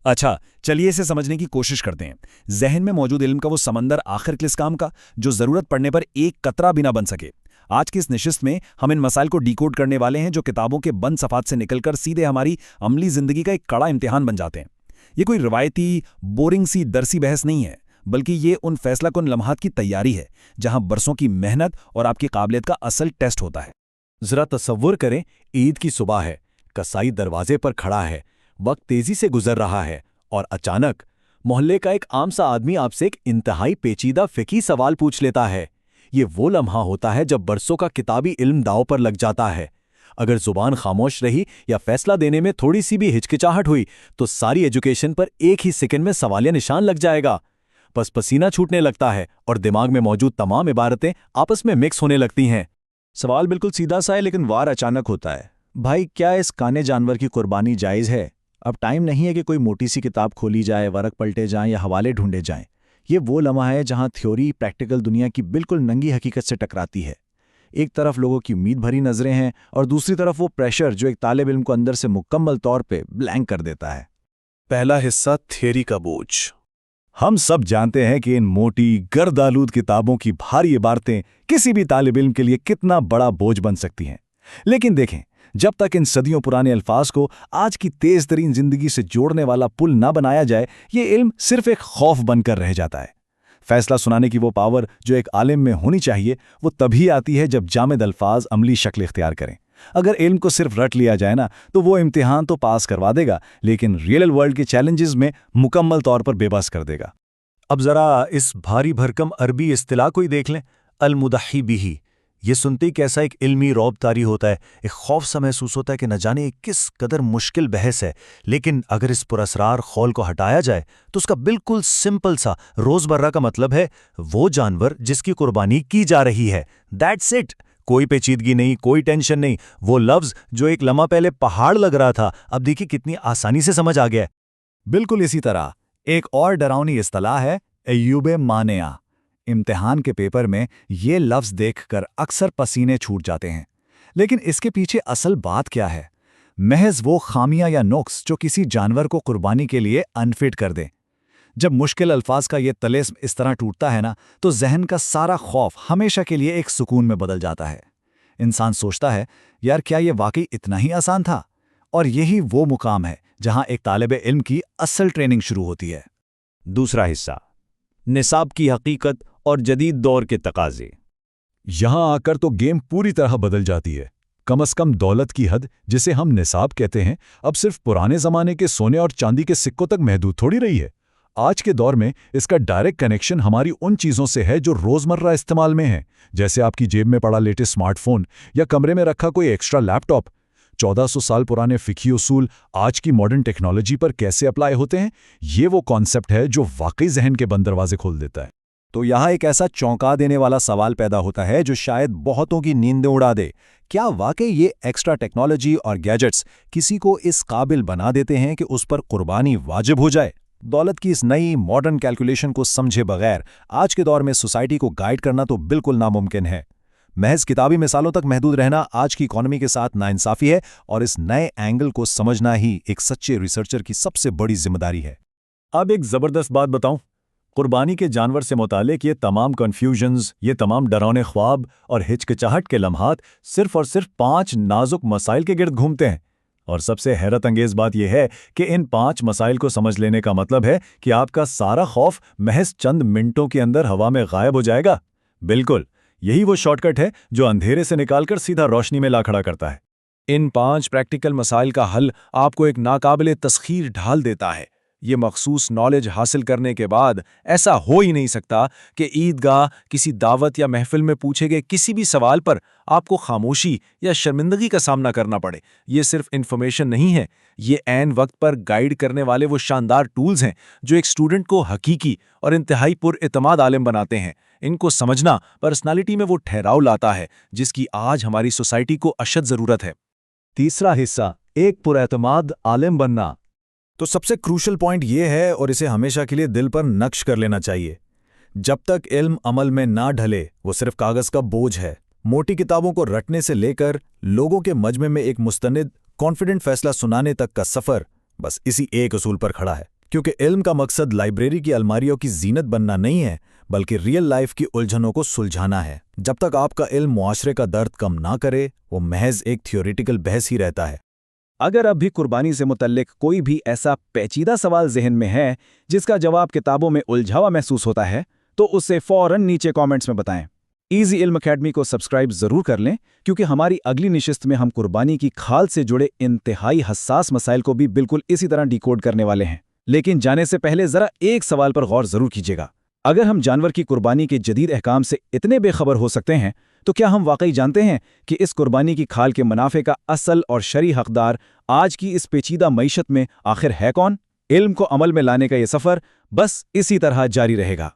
अच्छा, चलिए इसे समझने की कोशिश करते हैं। ज़हन में मौजूद इल्म का वो समंदर आखिर किस काम का, जो ज़रूरत पड़ने पर एक कतरा भी ना बन सके। आज की इस नशिस्त में हम इन मसाइल को डिकोड करने वाले हैं, जो किताबों के बंद सफ़ात से निकलकर सीधे हमारी अमली ज़िंदगी का एक कड़ा इम्तिहान बन जाते हैं। ये कोई रवायती, बोरिंग सी दरसी बहस नहीं है, बल्कि ये उन फैसलाकुन लम्हात की तैयारी है, जहां बरसों की मेहनत और आपकी काबिलियत का असल टेस्ट होता है। जरा तसव्वुर करें, ईद की सुबह है, कसाई दरवाजे पर खड़ा है, वक्त तेजी से गुजर रहा है और अचानक मोहल्ले का एक आम सा आदमी आपसे एक इंतहाई पेचीदा फिकी सवाल पूछ लेता है। ये वो लम्हा होता है जब बरसों का किताबी इल्म दांव पर लग जाता है। अगर जुबान खामोश रही या फैसला देने में थोड़ी सी भी हिचकिचाहट हुई तो सारी एजुकेशन पर एक ही सेकंड में सवालिया निशान लग जाएगा। बस पसीना छूटने लगता है और दिमाग में मौजूद तमाम इबारतें आपस में मिक्स होने लगती हैं। सवाल बिल्कुल सीधा सा है, लेकिन वार अचानक होता है। भाई, क्या इस काने जानवर की कुर्बानी जायज़ है? अब टाइम नहीं है कि कोई मोटी सी किताब खोली जाए, वरक पलटे जाएं या हवाले ढूंढे जाएं। ये वो लम्हा है जहां थ्योरी प्रैक्टिकल दुनिया की बिल्कुल नंगी हकीकत से टकराती है। एक तरफ लोगों की उम्मीद भरी नजरें हैं और दूसरी तरफ वो प्रेशर जो एक तालिब इल्म को अंदर से मुकम्मल तौर पे ब्लैंक कर देता है। पहला हिस्सा, थियरी का बोझ। हम सब जानते हैं कि इन मोटी, गर्द-आलूद किताबों की भारी इबारतें किसी भी तालिब इल्म के लिए कितना बड़ा बोझ बन सकती हैं। लेकिन देखें, जब तक इन सदियों पुराने अल्फाज को आज की तेज तरीन जिंदगी से जोड़ने वाला पुल ना बनाया जाए, ये इल्म सिर्फ एक खौफ बनकर रह जाता है। फैसला सुनाने की वो पावर जो एक आलिम में होनी चाहिए, वो तभी आती है जब जामिद अल्फाज अमली शक्ल इख्तियार करें। अगर इल्म को सिर्फ रट लिया जाए ना, तो वो इम्तिहान तो पास करवा देगा, लेकिन रियल वर्ल्ड के चैलेंजेस में मुकम्मल तौर पर बेबस कर देगा। अब जरा इस भारी भरकम अरबी इस्तिलाह को ही देख लें, अल-मुदही बिही। ये सुनते ही कैसा एक इल्मी रौब तारी होता है, एक खौफ सा महसूस होता है कि न जाने किस कदर मुश्किल बहस है। लेकिन अगर इस पुरअसरार खौल को हटाया जाए तो उसका बिल्कुल सिंपल सा रोजमर्रा का मतलब है वो जानवर जिसकी कुर्बानी की जा रही है। That's it. कोई पेचीदगी नहीं, कोई टेंशन नहीं। वो लफ्ज जो एक लम्हा पहले पहाड़ लग रहा था, अब देखिए कितनी आसानी से समझ आ गया है। बिल्कुल इसी तरह एक और डरावनी इस्तिलाह है अय्यूबे मानेआ। इम्तिहान के पेपर में ये लफ्ज़ देखकर अक्सर पसीने छूट जाते हैं, लेकिन इसके पीछे असल बात क्या है? महज वो खामियां या नुक्स जो किसी जानवर को कुर्बानी के लिए अनफिट कर दें। जब मुश्किल अल्फाज का ये तलेस्म इस तरह टूटता है ना, तो जहन का सारा खौफ हमेशा के लिए एक सुकून में बदल जाता है। इंसान सोचता है, यार क्या ये वाकई इतना ही आसान था? और यही वो मुकाम है जहां एक तालिबे इल्म की असल ट्रेनिंग शुरू होती है। दूसरा हिस्सा, निसाब की हकीकत और जदीद दौर के तकाजे। यहां आकर तो गेम पूरी तरह बदल जाती है। कम से कम दौलत की हद, जिसे हम निसाब कहते हैं, अब सिर्फ पुराने जमाने के सोने और चांदी के सिक्कों तक महदूद थोड़ी रही है। आज के दौर में इसका डायरेक्ट कनेक्शन हमारी उन चीज़ों से है जो रोज़मर्रा इस्तेमाल में हैं, जैसे आपकी जेब में पड़ा लेटेस्ट स्मार्टफोन या कमरे में रखा कोई एक्स्ट्रा लैपटॉप। 1400 साल पुराने फ़िक़ही उसूल आज की मॉडर्न टेक्नोलॉजी पर कैसे अप्लाई होते हैं, ये वो कॉन्सेप्ट है जो वाकई जहन के बंद दरवाजे खोल देता है। तो यहाँ एक ऐसा चौंका देने वाला सवाल पैदा होता है जो शायद बहुतों की नींदें उड़ा दे। क्या वाकई ये एक्स्ट्रा टेक्नोलॉजी और गैजेट्स किसी को इस काबिल बना देते हैं कि उस पर कुर्बानी वाजिब हो जाए? दौलत की इस नई मॉडर्न कैलकुलेशन को समझे बगैर आज के दौर में सोसाइटी को गाइड करना तो बिल्कुल नामुमकिन है। महज किताबी मिसालों तक महदूद रहना आज की इकॉनमी के साथ नाइंसाफी है, और इस नए एंगल को समझना ही एक सच्चे रिसर्चर की सबसे बड़ी जिम्मेदारी है। अब एक ज़बरदस्त बात बताऊं, कुर्बानी के जानवर से मुतालिक ये तमाम कन्फ्यूजन्स, ये तमाम डरावने ख्वाब और हिचकिचाहट के लम्हात सिर्फ और सिर्फ 5 नाजुक मसाइल के गिर्द घूमते हैं। और सबसे हैरत अंगेज बात यह है कि इन 5 मसाइल को समझ लेने का मतलब है कि आपका सारा खौफ महज चंद मिनटों के अंदर हवा में गायब हो जाएगा। बिल्कुल यही वो शॉर्टकट है जो अंधेरे से निकालकर सीधा रोशनी में ला खड़ा करता है। इन 5 प्रैक्टिकल मसाइल का हल आपको एक नाकाबिले तस्खीर ढाल देता है। ये मखसूस नॉलेज हासिल करने के बाद ऐसा हो ही नहीं सकता कि ईदगाह, किसी दावत या महफिल में पूछे गए किसी भी सवाल पर आपको खामोशी या शर्मिंदगी का सामना करना पड़े। ये सिर्फ इन्फॉर्मेशन नहीं है, ये ऐन वक्त पर गाइड करने वाले वो शानदार टूल्स हैं जो एक स्टूडेंट को हकीकी और इंतहाई पुरएतमाद आलिम बनाते हैं। इनको समझना पर्सनालिटी में वो ठहराव लाता है जिसकी आज हमारी सोसाइटी को अशद ज़रूरत है। तीसरा हिस्सा, एक पुरएतमाद आलिम बनना। तो सबसे क्रूशल पॉइंट ये है, और इसे हमेशा के लिए दिल पर नक्श कर लेना चाहिए, जब तक इल्म अमल में ना ढले वो सिर्फ कागज का बोझ है। मोटी किताबों को रटने से लेकर लोगों के मजमे में एक मुस्तनिद कॉन्फिडेंट फैसला सुनाने तक का सफ़र बस इसी एक असूल पर खड़ा है, क्योंकि इल्म का मकसद लाइब्रेरी की अलमारियों की जीनत बनना नहीं है, बल्कि रियल लाइफ की उलझनों को सुलझाना है। जब तक आपका इल्म मुआशरे का दर्द कम ना करे, वो महज एक थियोरिटिकल बहस ही रहता है। अगर अब भी कुर्बानी से मुतल्लिक कोई भी ऐसा पेचीदा सवाल ज़हन में है जिसका जवाब किताबों में उलझा हुआ महसूस होता है, तो उससे फ़ौरन नीचे कमेंट्स में बताएं। इजी इल्म अकेडमी को सब्सक्राइब ज़रूर कर लें, क्योंकि हमारी अगली निशिस्त में हम कुर्बानी की खाल से जुड़े इंतहाई हसास मसाइल को भी बिल्कुल इसी तरह डिकोड करने वाले हैं। लेकिन जाने से पहले ज़रा एक सवाल पर गौर ज़रूर कीजिएगा। अगर हम जानवर की कुर्बानी के जदीद अहकाम से इतने बेखबर हो सकते हैं, तो क्या हम वाकई जानते हैं कि इस कुर्बानी की खाल के मुनाफे का असल और शरई हकदार आज की इस पेचीदा मईशत में आखिर है कौन? इल्म को अमल में लाने का ये सफ़र बस इसी तरह जारी रहेगा।